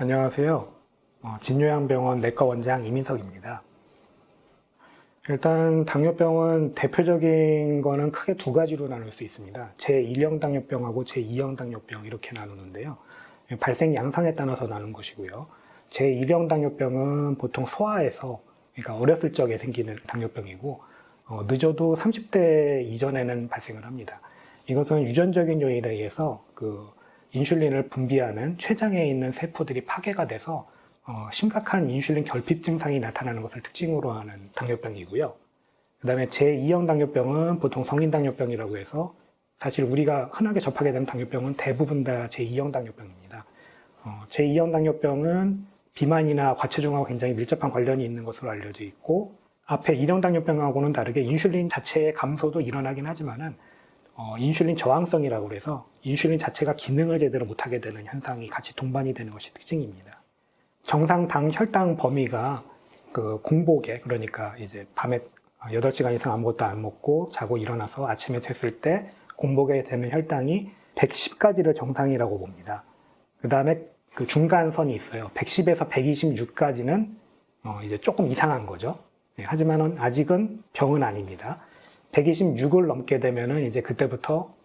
안녕하세요. 진요양병원 내과 원장 이민석입니다. 일단 당뇨병은 대표적인 거는 크게 두 가지로 나눌 수 있습니다. 제1형 당뇨병하고 제2형 당뇨병 이렇게 나누는데요. 발생 양상에 따라서 나눈 것이고요. 제1형 당뇨병은 보통 소아에서, 그러니까 어렸을 적에 생기는 당뇨병이고, 늦어도 30대 이전에는 발생을 합니다. 이것은 유전적인 요인에 의해서 인슐린을 분비하는 췌장에 있는 세포들이 파괴가 돼서 심각한 인슐린 결핍 증상이 나타나는 것을 특징으로 하는 당뇨병이고요. 그 다음에 제2형 당뇨병은 보통 성인 당뇨병이라고 해서 사실 우리가 흔하게 접하게 되는 당뇨병은 대부분 다 제2형 당뇨병입니다. 제2형 당뇨병은 비만이나 과체중하고 굉장히 밀접한 관련이 있는 것으로 알려져 있고, 앞에 1형 당뇨병하고는 다르게 인슐린 자체의 감소도 일어나긴 하지만은 인슐린 저항성이라고 해서 인슐린 자체가 기능을 제대로 못하게 되는 현상이 같이 동반이 되는 것이 특징입니다. 정상 당 혈당 범위가 공복에, 그러니까 이제 밤에 8시간 이상 아무것도 안 먹고 자고 일어나서 아침에 됐을 때 공복에 되는 혈당이 110까지를 정상이라고 봅니다. 그 다음에 중간선이 있어요. 110에서 126까지는 이제 조금 이상한 거죠. 하지만 아직은 병은 아닙니다. 126을 넘게 되면은 이제 그때부터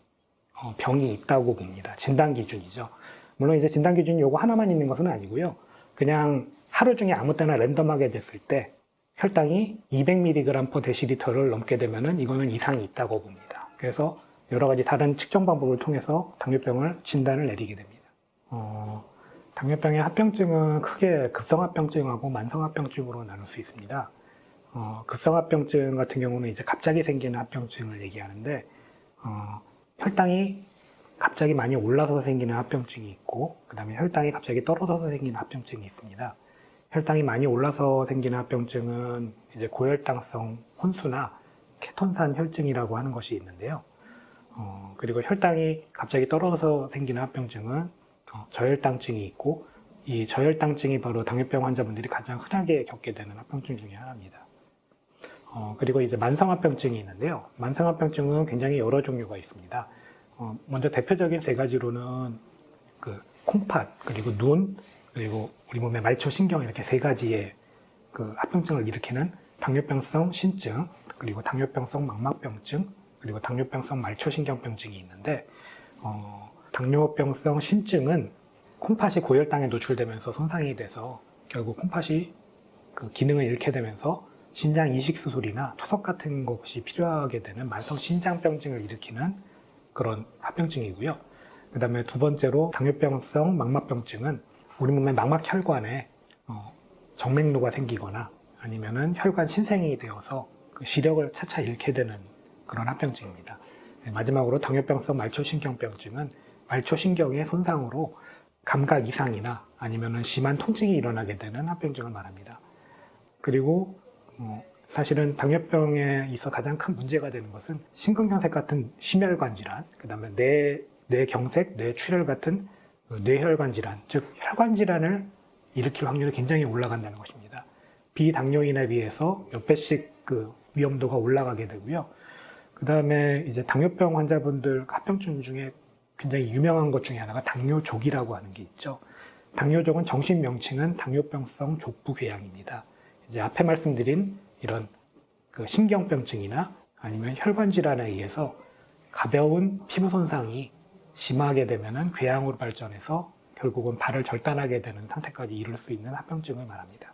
병이 있다고 봅니다. 진단 기준이죠. 물론 이제 진단 기준이 요거 하나만 있는 것은 아니고요. 그냥 하루 중에 아무 때나 랜덤하게 됐을 때 혈당이 200mg/dl를 넘게 되면은 이거는 이상이 있다고 봅니다. 그래서 여러 가지 다른 측정 방법을 통해서 당뇨병을 진단을 내리게 됩니다. 당뇨병의 합병증은 크게 급성합병증하고 만성합병증으로 나눌 수 있습니다. 급성합병증 같은 경우는 이제 갑자기 생기는 합병증을 얘기하는데, 혈당이 갑자기 많이 올라서 생기는 합병증이 있고, 그 다음에 혈당이 갑자기 떨어져서 생기는 합병증이 있습니다. 혈당이 많이 올라서 생기는 합병증은 이제 고혈당성 혼수나 케톤산 혈증이라고 하는 것이 있는데요. 그리고 혈당이 갑자기 떨어져서 생기는 합병증은 저혈당증이 있고, 이 저혈당증이 바로 당뇨병 환자분들이 가장 흔하게 겪게 되는 합병증 중에 하나입니다. 그리고 이제 만성합병증이 있는데요. 만성합병증은 굉장히 여러 종류가 있습니다. 먼저 대표적인 세 가지로는 콩팥, 그리고 눈, 그리고 우리 몸의 말초신경, 이렇게 세 가지의 합병증을 일으키는 당뇨병성 신증, 그리고 당뇨병성 망막병증, 그리고 당뇨병성 말초신경병증이 있는데, 당뇨병성 신증은 콩팥이 고혈당에 노출되면서 손상이 돼서 결국 콩팥이 기능을 잃게 되면서 신장 이식 수술이나 투석 같은 것이 필요하게 되는 만성 신장병증을 일으키는 그런 합병증이고요. 그 다음에 두 번째로 당뇨병성 망막병증은 우리 몸의 망막혈관에 정맥류가 생기거나 아니면은 혈관 신생이 되어서 시력을 차차 잃게 되는 그런 합병증입니다. 마지막으로 당뇨병성 말초신경병증은 말초신경의 손상으로 감각 이상이나 아니면은 심한 통증이 일어나게 되는 합병증을 말합니다. 그리고 사실은 당뇨병에 있어 가장 큰 문제가 되는 것은 심근경색 같은 심혈관 질환, 그 다음에 뇌경색, 뇌출혈 같은 뇌혈관 질환, 즉 혈관 질환을 일으킬 확률이 굉장히 올라간다는 것입니다. 비당뇨인에 비해서 몇 배씩 위험도가 올라가게 되고요. 그 다음에 이제 당뇨병 환자분들 합병증 중에 굉장히 유명한 것 중에 하나가 당뇨족이라고 하는 게 있죠. 당뇨족은 정식 명칭은 당뇨병성 족부궤양입니다. 이제 앞에 말씀드린 이런 신경병증이나 아니면 혈관 질환에 의해서 가벼운 피부 손상이 심하게 되면은 궤양으로 발전해서 결국은 발을 절단하게 되는 상태까지 이를 수 있는 합병증을 말합니다.